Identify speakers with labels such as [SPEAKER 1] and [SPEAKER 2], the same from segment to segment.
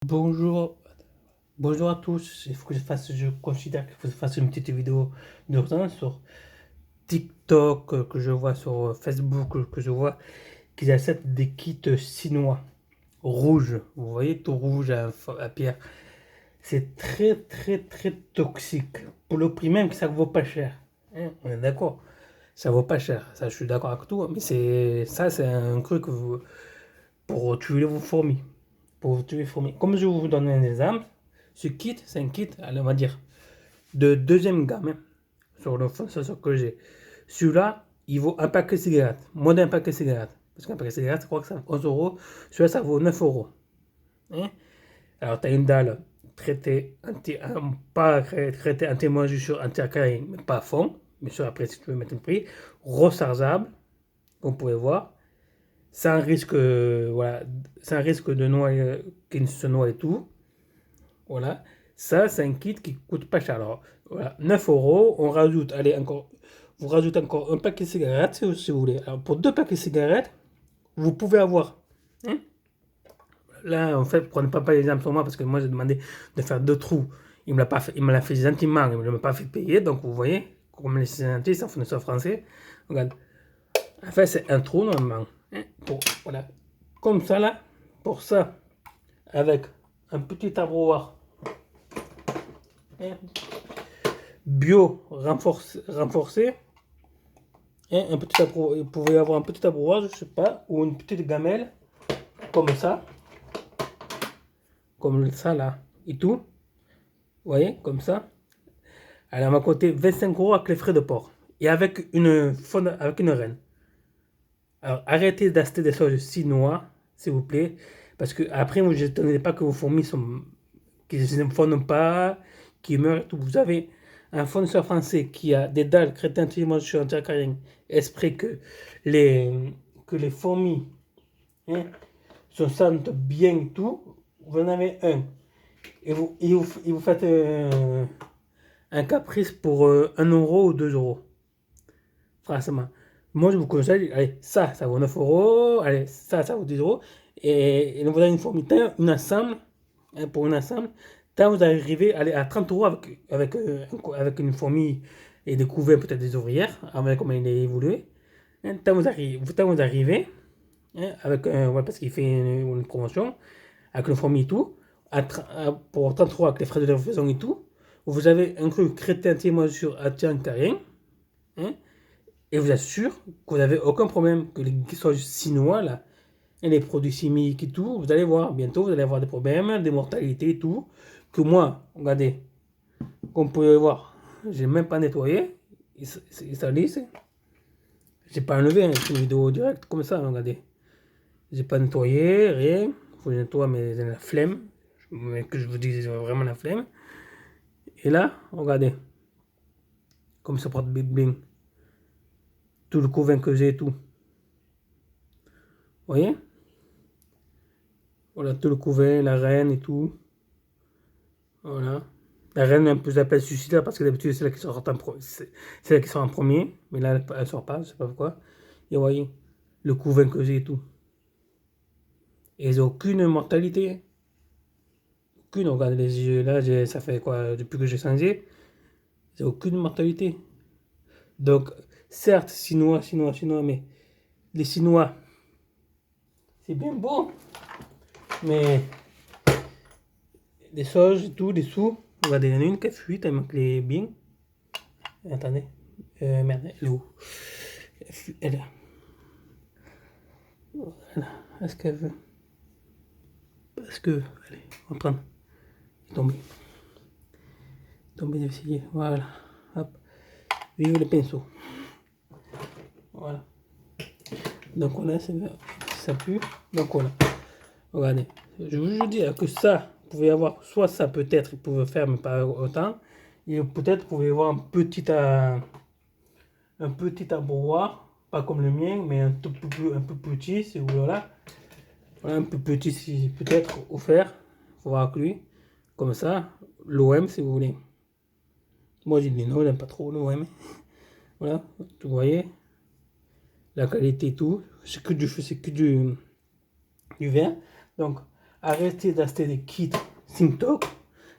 [SPEAKER 1] Bonjour, bonjour à tous. Il faut que je considère qu'il faut que je fasse une petite vidéo d'urgence sur TikTok, que je vois sur Facebook, que je vois qu'ils acceptent des kits chinois rouges. Vous voyez, tout rouge à pierre. C'est très, très, très toxique. Pour le prix même, que ça ne vaut pas cher. Hein, on est d'accord. Ça vaut pas cher. Ça, je suis d'accord avec toi. Mais c'est un truc pour tuer vos fourmis. Pour tuer les fourmis. Comme je vous donne un exemple, ce kit, c'est un kit, allez, on va dire, de deuxième gamme, hein, sur le fond, c'est ce que j'ai. Celui-là, il vaut un paquet de cigarettes, moins d'un paquet de cigarettes. Parce qu'un paquet de cigarettes, je crois que ça vaut 11 euros. Celui-là, ça vaut 9 euros. Hein. Alors, tu as une dalle traitée, pas traitée anti-moisissure, anti-acarien, mais pas à fond. Bien sûr, après, si tu veux mettre un prix, rechargeable, comme vous pouvez voir, sans risque, voilà, sans risque de noyer, qu'il ne se noie et tout. Voilà. Ça, c'est un kit qui coûte pas cher. Alors, voilà, 9 euros. On rajoute, allez, encore, vous rajoutez encore un paquet de cigarettes si vous voulez. Alors, pour deux paquets de cigarettes, vous pouvez avoir. Hein. Là, en fait, prenez pas l'exemple sur moi parce que moi, j'ai demandé de faire deux trous. Il me l'a pas fait, il me l'a fait gentiment, il ne m'a pas fait payer. Donc, vous voyez, comme les gentils, ça fournisseur français. Regarde. En fait, c'est un trou normalement. Hein, voilà. Comme ça, là, pour ça, avec un petit abreuvoir. Hein, bio renforcé, et vous pouvez avoir un petit abreuvoir, je sais pas, ou une petite gamelle, comme ça là, et tout, vous voyez, comme ça. Elle m'a coûté 25 euros avec les frais de port, et avec avec une reine. Alors arrêtez d'acheter des choses chinois, s'il vous plaît, parce que après vous ne tenez pas que vos fourmis sont, qui ne fondent pas, qui meurent, tout. Vous avez un fournisseur français qui a des dalles crétins sur un esprit les, que les fourmis, hein, se sentent bien et tout. Vous en avez un. Et vous faites un caprice pour 1 euro ou 2 euros. Franchement. Moi, je vous conseille, allez, ça vaut 9 euros. Allez, ça vaut 10 euros. Et vous avez une fourmi, une ensemble, hein, pour une ensemble. Quand vous arrivez à 30 euros avec une fourmi et des couverts, peut-être des ouvrières, avec comment il est évolué. Hein, quand vous arrivez, hein, ouais, parce qu'il fait une promotion, avec une fourmi et tout, pour 30 euros avec les frais de livraison et tout, vous avez un cru crétin sur attirant carré, hein, et vous assure que vous n'avez aucun problème, que les soient chinois là, et les produits chimiques et tout, vous allez voir, bientôt vous allez avoir des problèmes, des mortalités et tout, que moi, regardez, comme vous pouvez voir, j'ai même pas nettoyé, il s'alise, j'ai pas enlevé, hein, c'est une vidéo directe comme ça, regardez, j'ai pas nettoyé, rien, faut que je nettoie, mais j'ai la flemme, mais que je vous dis, j'ai vraiment la flemme, et là, regardez, comme ça porte bling bling, tout le couvain que j'ai et tout, vous voyez, voilà, tout le couvain, la reine et tout, voilà. La reine, un peu, j'appelle suicidaire parce que d'habitude, c'est là qui sort c'est là qui sort en premier. Mais là, elle sort pas, je sais pas pourquoi. Et vous voyez, le couvain que j'ai et tout. Et ils n'ont aucune mortalité. Aucune, regarde les yeux là, ça fait quoi, depuis que j'ai changé, ils n'ont aucune mortalité. Donc, certes, Chinois, mais les Chinois, c'est bien beau. Mais les sauges et tout, les sous, regardez, il y en a une qui a fui, tellement que les bien. Attendez, merde, elle est où? Elle est là. Voilà. Est-ce qu'elle veut? Parce que, allez, on va prendre. Tomber. Tomber d'essayer. Voilà. Hop. Vive le pinceau. Voilà. Donc on a, ça pue. Donc voilà. Regardez. Je vous dis que ça, vous pouvez avoir, soit ça peut-être, il pouvait faire, mais pas autant. Et peut-être vous pouvez avoir un petit abreuvoir, pas comme le mien, mais un peu petit, si vous voulez. Voilà. Voilà, un peu petit, si peut-être offert. Faut voir avec lui. Comme ça, l'OM si vous voulez. Moi j'ai dit non, j'aime pas trop l'OM. Voilà, vous voyez, la qualité et tout, c'est que du verre. Donc arrêtez d'acheter des kits Simtok,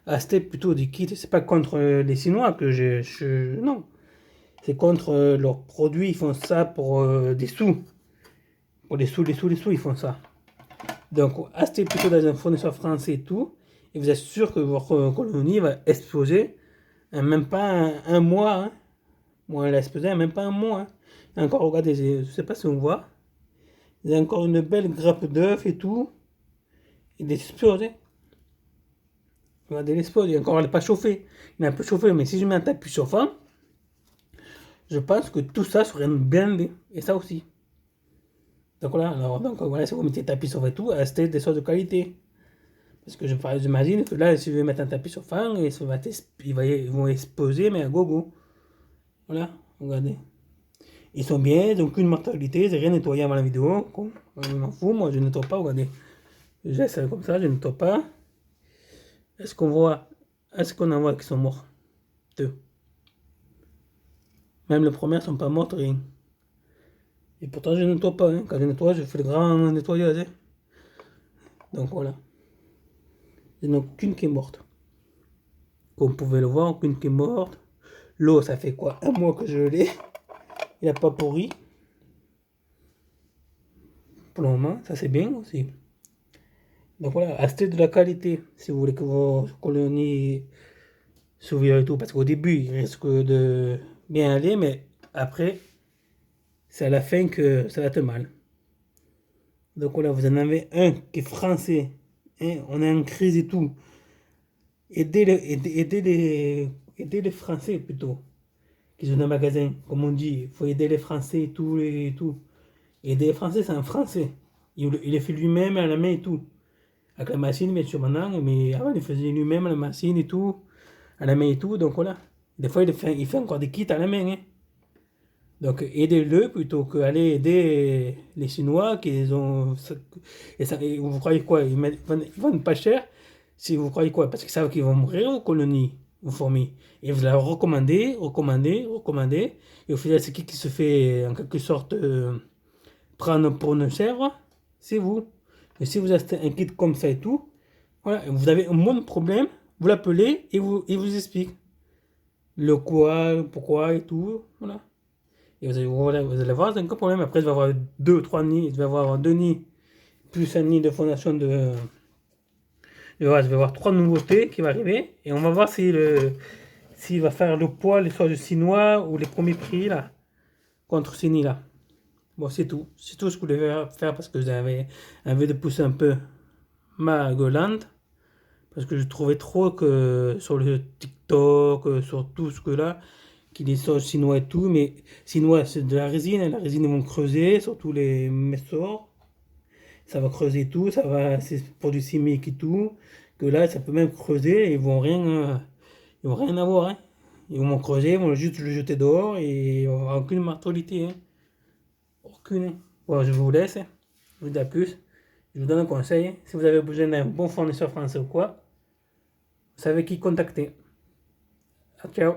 [SPEAKER 1] achetez plutôt des kits. C'est pas contre les Chinois que non, c'est contre leurs produits. Ils font ça pour des sous, pour les sous, ils font ça. Donc achetez plutôt dans un fournisseur français et tout, et vous êtes sûr que votre colonie va exploser en même pas un mois. Hein. Bon, elle a explosé en même pas un mois. Hein. Et encore, regardez, je sais pas si on voit. Il y a encore une belle grappe d'œufs et tout. Il explose. Hein. Regardez, il explose. Et encore, elle n'est pas chauffée. Il est un peu chauffé, mais si je mets un tapis chauffant, je pense que tout ça serait bien. Et ça aussi. Donc voilà, si vous mettez tapis chauffant et tout, achetez des choses de qualité. Parce que j'imagine que là, si je vais mettre un tapis chauffant, ils vont exploser, mais à gogo. Voilà, regardez. Ils sont bien, ils n'ont qu'une mortalité, j'ai rien nettoyé avant la vidéo. Je m'en fous, moi je ne nettoie pas, regardez. Je laisse comme ça, je ne nettoie pas. Est-ce qu'on en voit qui sont morts? Deux. Même les premières sont pas mortes, rien. Et pourtant je ne nettoie pas, hein. Quand je nettoie, je fais le grand nettoyage. Hein. Donc voilà. Il n'y en a qu'une qui est morte. Comme vous pouvez le voir, qu'une qui est morte. L'eau, ça fait quoi? Un mois que je l'ai. Il n'a pas pourri. Pour le moment, ça c'est bien aussi. Donc voilà, achetez de la qualité si vous voulez que vos colonies survivent et tout. Parce qu'au début, il risque de bien aller, mais après, c'est à la fin que ça va être mal. Donc voilà, vous en avez un qui est français. Hein, on est en crise et tout. Aidez les Français plutôt. Qui sont dans le magasin, comme on dit. Il faut aider les Français et tout. Et tout. Aider les Français, c'est un Français. Il le fait lui-même à la main et tout. Avec la machine, bien sûr, maintenant, mais avant, il faisait lui-même la machine et tout, à la main et tout, donc voilà. Des fois, il fait encore des kits à la main. Hein. Donc, aidez-le plutôt qu'aller aider les Chinois qui ont. Et vous croyez quoi? Ils vendent pas cher. Si vous croyez quoi? Parce qu'ils savent qu'ils vont mourir aux colonies, aux fourmis. Et vous leur recommandez. Et au final, c'est qui se fait en quelque sorte prendre pour une chèvre? C'est vous. Et si vous achetez un kit comme ça et tout, voilà, vous avez un bon problème, vous l'appelez et il vous explique le quoi, pourquoi et tout. Voilà. Et vous allez voir, c'est un problème. Après, je vais avoir deux, trois nids, je vais avoir deux nids, plus un nid de fondation de. Voilà, je vais avoir trois nouveautés qui vont arriver. Et on va voir s'il va faire le poids, les choses chinois ou les premiers prix là, contre ces nids là. Bon, c'est tout. C'est tout ce que je voulais faire parce que j'avais envie de pousser un peu ma gueulante. Parce que je trouvais trop que sur le TikTok, sur tout ce que là, qu'il est sur chinois et tout, mais chinois c'est de la résine, la résine ils vont creuser sur tous les messors, ça va creuser tout, c'est pour du chimique et tout, que là ça peut même creuser et ils vont rien avoir, hein. Ils vont creuser, ils vont juste le jeter dehors et il n'y aura aucune mortalité, hein. Aucune. Hein. Bon, je vous laisse, hein. Je vous dis à plus. Je vous donne un conseil, hein. Si vous avez besoin d'un bon fournisseur français ou quoi, vous savez qui contacter. Ciao.